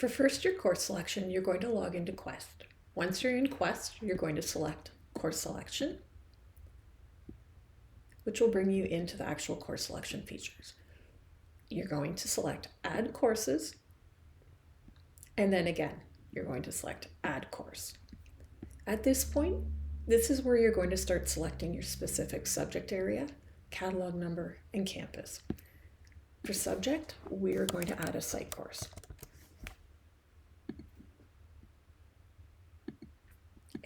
For first year course selection, you're going to log into Quest. Once you're in Quest, you're going to select course selection, which will bring you into the actual course selection features. You're going to select add courses, and then again, you're going to select add course. At this point, this is where you're going to start selecting your specific subject area, catalog number, and campus. For subject, we are going to add a psych course.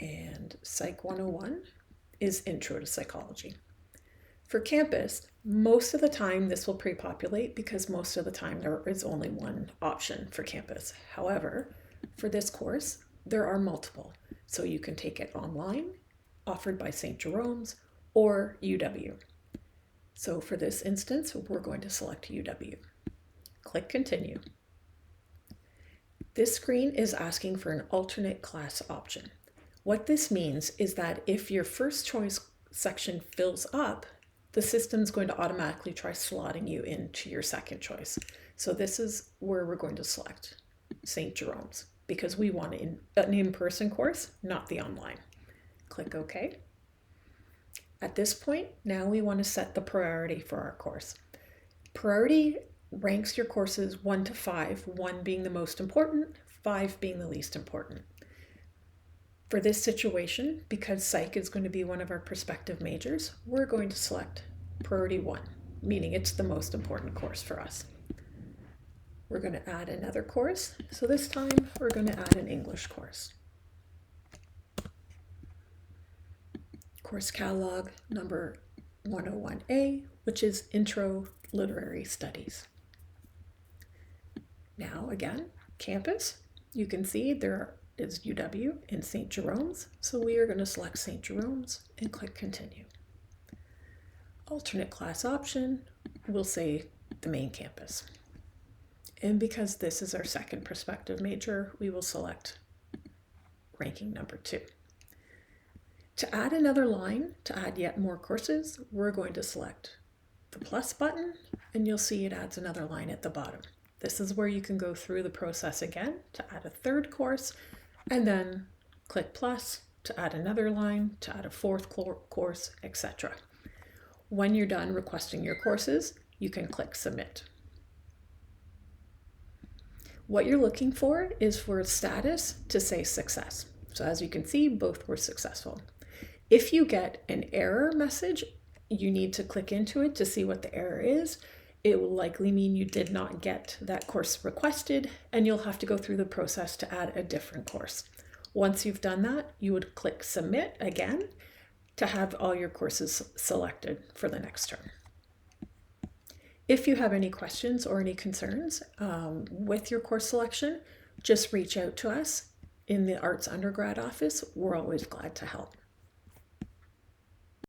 And Psych 101 is Intro to Psychology. For campus, most of the time this will pre-populate because most of the time there is only one option for campus. However, for this course, there are multiple. So you can take it online, offered by St. Jerome's, or UW. So for this instance, we're going to select UW. Click Continue. This screen is asking for an alternate class option. What this means is that if your first choice section fills up, the system's going to automatically try slotting you into your second choice. So this is where we're going to select St. Jerome's because we want an in-person course, not the online. Click OK. At this point, now we want to set the priority for our course. Priority ranks your courses 1 to 5, 1 being the most important, 5 being the least important. For this situation, because psych is going to be one of our prospective majors, we're going to select priority 1, meaning it's the most important course for us. We're going to add another course. So this time we're going to add an English course. Course catalog number 101A, which is Intro Literary Studies. Now again, campus, you can see there is UW and St. Jerome's, so we are going to select St. Jerome's and click Continue. Alternate class option, we'll say the main campus. And because this is our second prospective major, we will select ranking number 2. To add another line, to add yet more courses, we're going to select the plus button, and you'll see it adds another line at the bottom. This is where you can go through the process again to add a third course, and then click plus to add another line, to add a fourth course, etc. When you're done requesting your courses, you can click submit. What you're looking for is for a status to say success. So as you can see, both were successful. If you get an error message, you need to click into it to see what the error is. It will likely mean you did not get that course requested, and you'll have to go through the process to add a different course. Once you've done that, you would click submit again to have all your courses selected for the next term. If you have any questions or any concerns with your course selection, just reach out to us in the Arts Undergrad office. We're always glad to help.